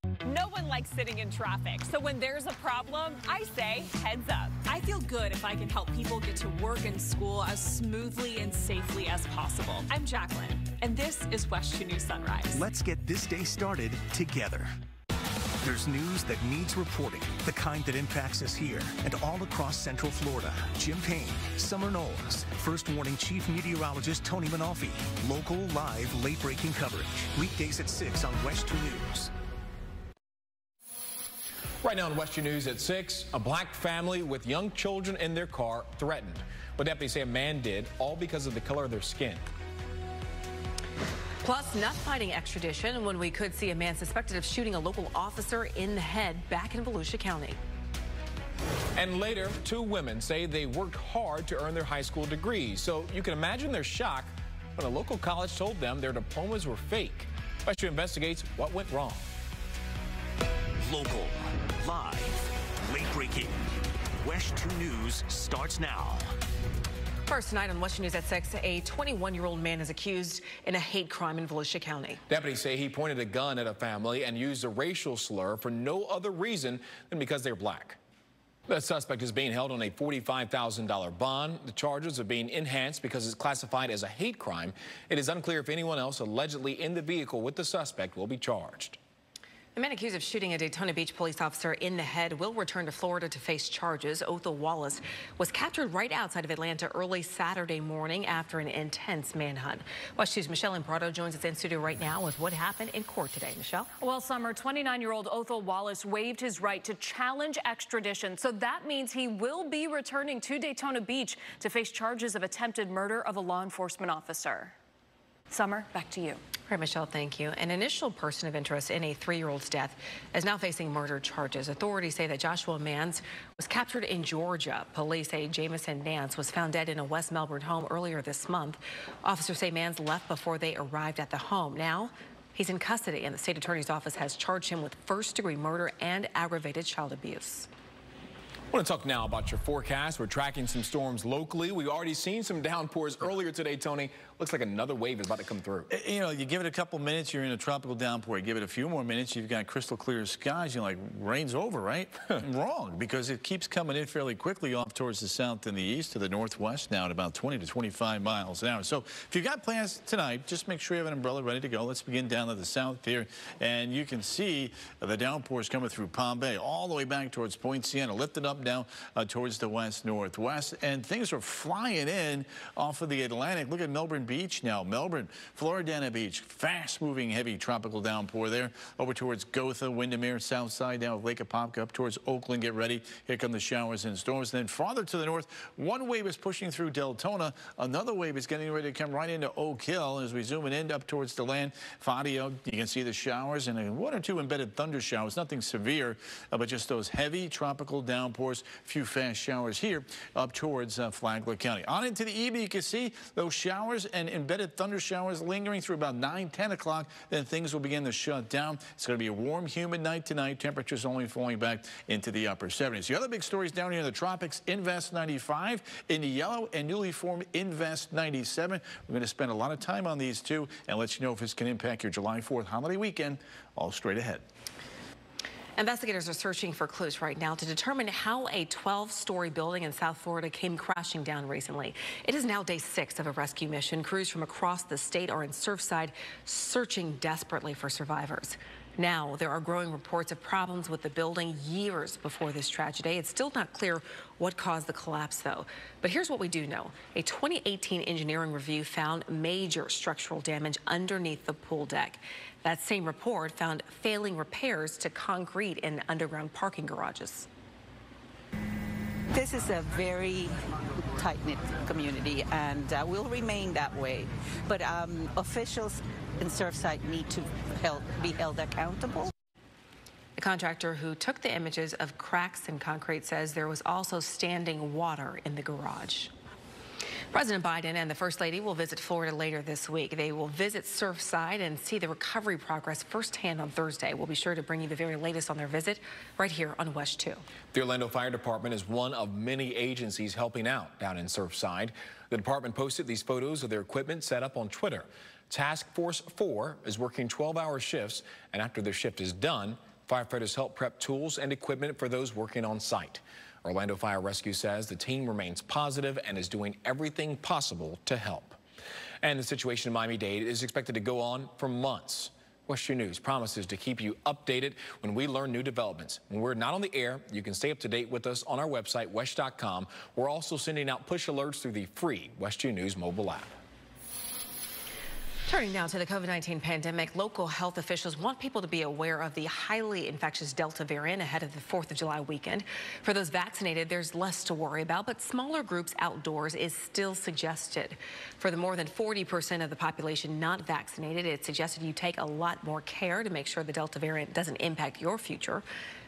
No one likes sitting in traffic, so when there's a problem, I say heads up. I feel good if I can help people get to work and school as smoothly and safely as possible. I'm Jacqueline, and this is WESH 2 News Sunrise. Let's get this day started together. There's news that needs reporting, the kind that impacts us here and all across Central Florida. Jim Payne, Summer Knowles, First Warning Chief Meteorologist Tony Manalfi. Local, live, late-breaking coverage. Weekdays at 6 on WESH 2 News. Right now on WESH 2 News at 6, a black family with young children in their car threatened. What deputies say a man did, all because of the color of their skin. Plus, not fighting extradition when we could see a man suspected of shooting a local officer in the head back in Volusia County. And later, 2 women say they worked hard to earn their high school degrees. So you can imagine their shock when a local college told them their diplomas were fake. WESH 2 investigates what went wrong. Local, live, late-breaking. WESH 2 News starts now. First tonight on WESH News at 6, a 21-year-old man is accused in a hate crime in Volusia County. Deputies say he pointed a gun at a family and used a racial slur for no other reason than because they're black. The suspect is being held on a $45,000 bond. The charges are being enhanced because it's classified as a hate crime. It is unclear if anyone else allegedly in the vehicle with the suspect will be charged. The man accused of shooting a Daytona Beach police officer in the head will return to Florida to face charges. Othel Wallace was captured right outside of Atlanta early Saturday morning after an intense manhunt. WESH 2's Michelle Imbrado joins us in studio right now with what happened in court today. Michelle? Well, Summer, 29-year-old Othel Wallace waived his right to challenge extradition. So that means he will be returning to Daytona Beach to face charges of attempted murder of a law enforcement officer. Summer, back to you. All right, Michelle, thank you. An initial person of interest in a 3-year-old's death is now facing murder charges. Authorities say that Joshua Mans was captured in Georgia. Police say Jamison Nance was found dead in a West Melbourne home earlier this month. Officers say Mans left before they arrived at the home. Now, he's in custody, and the state attorney's office has charged him with first-degree murder and aggravated child abuse. I want to talk now about your forecast. We're tracking some storms locally. We've already seen some downpours earlier today, Tony. Looks like another wave is about to come through. You know, you give it a couple minutes, you're in a tropical downpour. You give it a few more minutes, you've got crystal clear skies. You're like, rain's over, right? Wrong, because it keeps coming in fairly quickly off towards the south and the east to the northwest now at about 20 to 25 miles an hour. So if you've got plans tonight, just make sure you have an umbrella ready to go. Let's begin down to the south here. And you can see the downpours coming through Palm Bay all the way back towards Point Siena, lifted up now towards the west-northwest. And things are flying in off of the Atlantic. Look at Melbourne Beach now. Melbourne, Floridana Beach, fast-moving heavy tropical downpour there. Over towards Gotha, Windermere, south side now of Lake Apopka, up towards Oakland. Get ready. Here come the showers and storms. And then farther to the north, one wave is pushing through Deltona. Another wave is getting ready to come right into Oak Hill. As we zoom in up towards the land, Fadio, you can see the showers and 1 or 2 embedded thunder showers. Nothing severe, but just those heavy tropical downpours. A few fast showers here up towards Flagler County. On into the evening, you can see those showers and embedded thunder showers lingering through about 9, 10 o'clock. Then things will begin to shut down. It's going to be a warm, humid night tonight. Temperatures only falling back into the upper 70s. The other big stories down here in the tropics, Invest 95 in the yellow and newly formed Invest 97. We're going to spend a lot of time on these two and let you know if this can impact your July 4th holiday weekend. All straight ahead. Investigators are searching for clues right now to determine how a 12-story building in South Florida came crashing down recently. It is now day 6 of a rescue mission. Crews from across the state are in Surfside searching desperately for survivors. Now, there are growing reports of problems with the building years before this tragedy. It's still not clear what caused the collapse, though. But here's what we do know. A 2018 engineering review found major structural damage underneath the pool deck. That same report found failing repairs to concrete in underground parking garages. This is a very tight-knit community and will remain that way. But officials in Surfside need to be held accountable. The contractor who took the images of cracks in concrete says there was also standing water in the garage. President Biden and the First Lady will visit Florida later this week. They will visit Surfside and see the recovery progress firsthand on Thursday. We'll be sure to bring you the very latest on their visit right here on WESH 2. The Orlando Fire Department is one of many agencies helping out down in Surfside. The department posted these photos of their equipment set up on Twitter. Task Force 4 is working 12-hour shifts, and after their shift is done, Firefighters help prep tools and equipment for those working on site. Orlando Fire Rescue says the team remains positive and is doing everything possible to help. And the situation in Miami-Dade is expected to go on for months. WESH 2 News promises to keep you updated when we learn new developments. When we're not on the air, you can stay up to date with us on our website, WESH.com. We're also sending out push alerts through the free WESH 2 News mobile app. Turning now to the COVID-19 pandemic, local health officials want people to be aware of the highly infectious Delta variant ahead of the 4th of July weekend. For those vaccinated, there's less to worry about, but smaller groups outdoors is still suggested. For the more than 40% of the population not vaccinated, it's suggested you take a lot more care to make sure the Delta variant doesn't impact your future.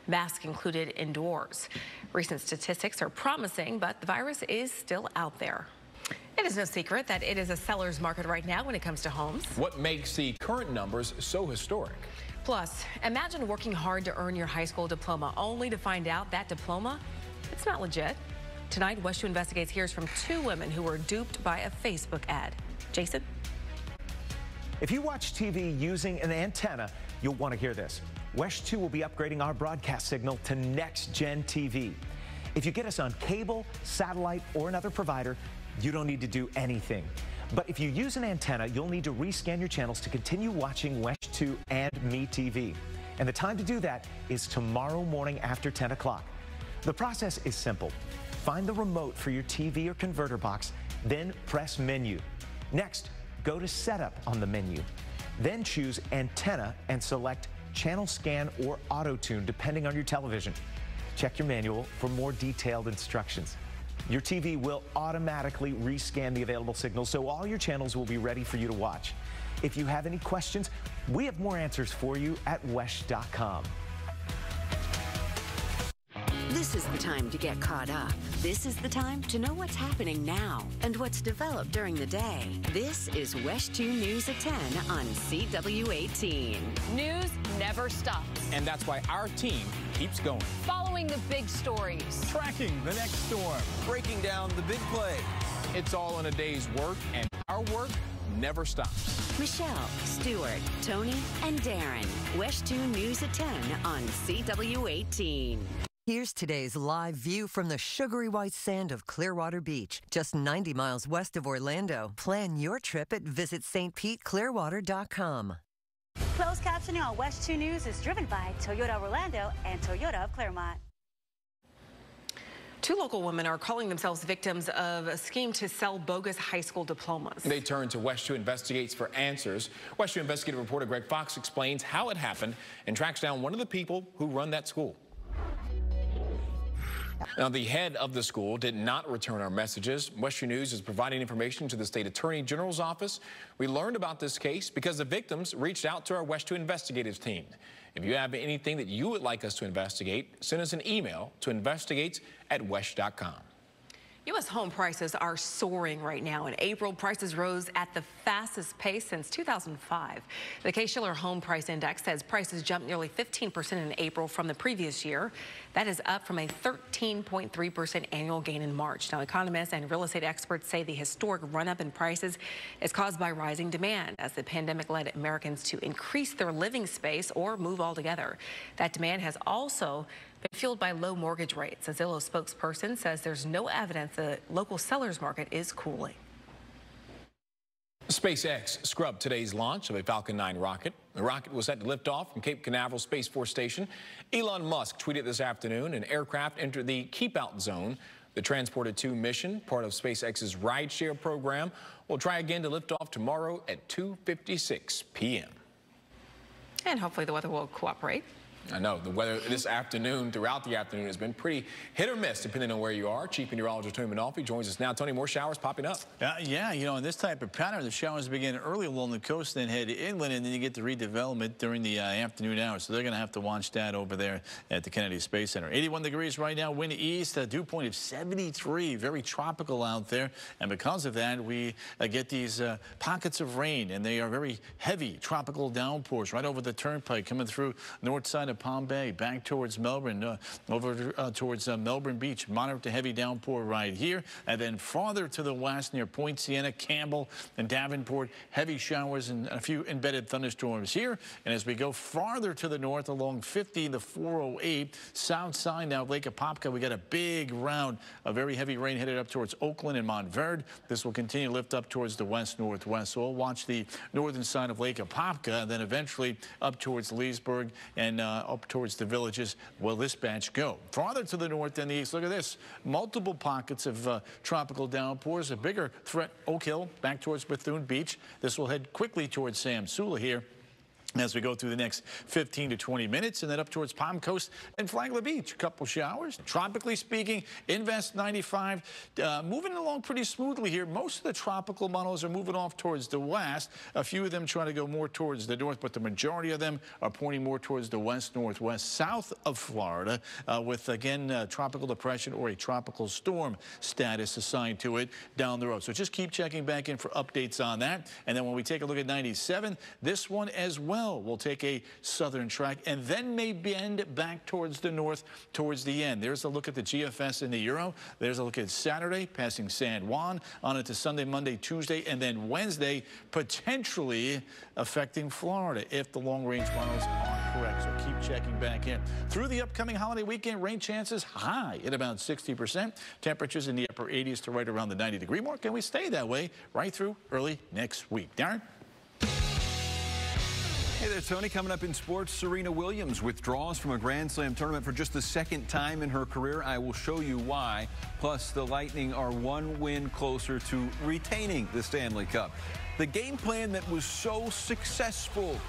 Masks included indoors. Recent statistics are promising, but the virus is still out there. It is no secret that it is a seller's market right now when it comes to homes. What makes the current numbers so historic? Plus, imagine working hard to earn your high school diploma only to find out that diploma, it's not legit. Tonight, WESH 2 Investigates hears from 2 women who were duped by a Facebook ad. Jason? If you watch TV using an antenna, you'll want to hear this. WESH 2 will be upgrading our broadcast signal to next-gen TV. If you get us on cable, satellite, or another provider, you don't need to do anything. But if you use an antenna, you'll need to rescan your channels to continue watching WESH 2 and MeTV. And the time to do that is tomorrow morning after 10 o'clock. The process is simple. Find the remote for your TV or converter box, then press Menu. Next, go to Setup on the menu. Then choose Antenna and select Channel Scan or Auto Tune, depending on your television. Check your manual for more detailed instructions. Your TV will automatically rescan the available signals, so all your channels will be ready for you to watch. If you have any questions, we have more answers for you at WESH.com. This is the time to get caught up. This is the time to know what's happening now and what's developed during the day. This is WESH 2 News at 10 on CW18. News never stops. And that's why our team keeps going. Following the big stories. Tracking the next storm. Breaking down the big play. It's all in a day's work, and our work never stops. Michelle, Stuart, Tony, and Darren. WESH 2 News at 10 on CW18. Here's today's live view from the sugary white sand of Clearwater Beach, just 90 miles west of Orlando. Plan your trip at visitstpeteclearwater.com. Closed captioning on WESH 2 News is driven by Toyota of Orlando and Toyota of Claremont. 2 local women are calling themselves victims of a scheme to sell bogus high school diplomas. They turn to WESH 2 Investigates for answers. WESH 2 investigative reporter Greg Fox explains how it happened and tracks down one of the people who run that school. Now, the head of the school did not return our messages. WESH 2 News is providing information to the State Attorney General's office. We learned about this case because the victims reached out to our WESH 2 investigative team. If you have anything that you would like us to investigate, send us an email to investigates@wesh.com. U.S. home prices are soaring right now. In April, prices rose at the fastest pace since 2005. The Case-Shiller Home Price Index says prices jumped nearly 15% in April from the previous year. That is up from a 13.3% annual gain in March. Now, economists and real estate experts say the historic run-up in prices is caused by rising demand as the pandemic led Americans to increase their living space or move altogether. That demand has also been fueled by low mortgage rates. A Zillow spokesperson says there's no evidence the local sellers market is cooling. SpaceX scrubbed today's launch of a Falcon 9 rocket. The rocket was set to lift off from Cape Canaveral Space Force Station. Elon Musk tweeted this afternoon an aircraft entered the keep-out zone. The Transporter 2 mission, part of SpaceX's rideshare program, will try again to lift off tomorrow at 2:56 p.m. And hopefully the weather will cooperate. I know the weather this afternoon, throughout the afternoon, has been pretty hit or miss, depending on where you are. Chief Meteorologist Tony Manolfi joins us now. Tony, more showers popping up. Yeah, you know, in this type of pattern, the showers begin early along the coast, then head inland, and then you get the redevelopment during the afternoon hours. So they're going to have to watch that over there at the Kennedy Space Center. 81 degrees right now, wind east, a dew point of 73, very tropical out there. And because of that, we get these pockets of rain, and they are very heavy tropical downpours right over the turnpike coming through north side of of Palm Bay, back towards Melbourne, over towards Melbourne Beach. Moderate to heavy downpour right here. And then farther to the west near Point Siena, Campbell, and Davenport, heavy showers and a few embedded thunderstorms here. And as we go farther to the north along 50 to 408, south side now, Lake Apopka, we got a big round of very heavy rain headed up towards Oakland and Montverde. This will continue to lift up towards the west-northwest. So we'll watch the northern side of Lake Apopka, and then eventually up towards Leesburg and up towards the villages will this batch go. Farther to the north and the east, look at this. Multiple pockets of tropical downpours. A bigger threat, Oak Hill, back towards Bethune Beach. This will head quickly towards Sam Sula here as we go through the next 15 to 20 minutes, and then up towards Palm Coast and Flagler Beach. A couple showers. Tropically speaking, Invest 95 moving along pretty smoothly here. Most of the tropical models are moving off towards the west. A few of them trying to go more towards the north, but the majority of them are pointing more towards the west-northwest, south of Florida, with, again, tropical depression or a tropical storm status assigned to it down the road. So just keep checking back in for updates on that. And then when we take a look at 97, this one as well will take a southern track and then may bend back towards the north towards the end. There's a look at the GFS and the Euro. There's a look at Saturday passing San Juan on into Sunday, Monday, Tuesday, and then Wednesday potentially affecting Florida if the long-range models are correct. So keep checking back in. Through the upcoming holiday weekend, rain chances high at about 60%. Temperatures in the upper 80s to right around the 90-degree mark, and we stay that way right through early next week. Darren? Hey there, Tony. Coming up in sports, Serena Williams withdraws from a Grand Slam tournament for just the second time in her career. I will show you why. Plus, the Lightning are one win closer to retaining the Stanley Cup. The game plan that was so successful.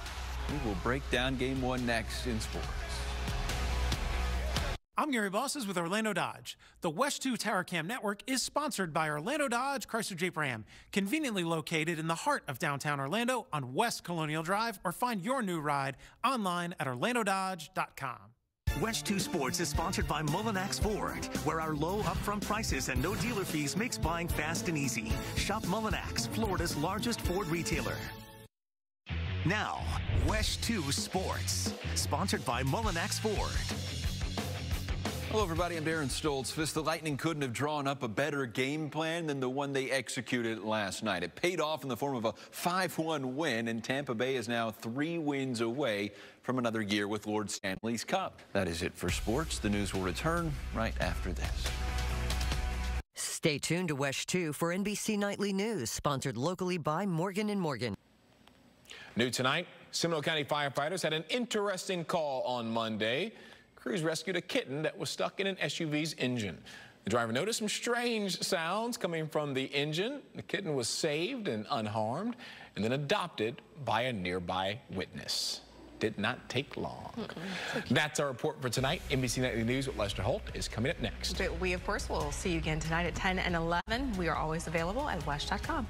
We will break down Game 1 next in sports. I'm Gary Bosses with Orlando Dodge. The WESH 2 Tower Cam Network is sponsored by Orlando Dodge Chrysler Jeep Ram, conveniently located in the heart of downtown Orlando on West Colonial Drive, or find your new ride online at orlandododge.com. WESH 2 Sports is sponsored by Mullinax Ford, where our low upfront prices and no dealer fees makes buying fast and easy. Shop Mullinax, Florida's largest Ford retailer. Now, WESH 2 Sports, sponsored by Mullinax Ford. Hello, everybody. I'm Darren Stoltzfus. The Lightning couldn't have drawn up a better game plan than the one they executed last night. It paid off in the form of a 5-1 win, and Tampa Bay is now 3 wins away from another year with Lord Stanley's Cup. That is it for sports. The news will return right after this. Stay tuned to WESH 2 for NBC Nightly News, sponsored locally by Morgan & Morgan. New tonight, Seminole County firefighters had an interesting call on Monday. Crews rescued a kitten that was stuck in an SUV's engine. The driver noticed some strange sounds coming from the engine. The kitten was saved and unharmed and then adopted by a nearby witness. Did not take long. That's our report for tonight. NBC Nightly News with Lester Holt is coming up next. But we, of course, will see you again tonight at 10 and 11. We are always available at WESH.com.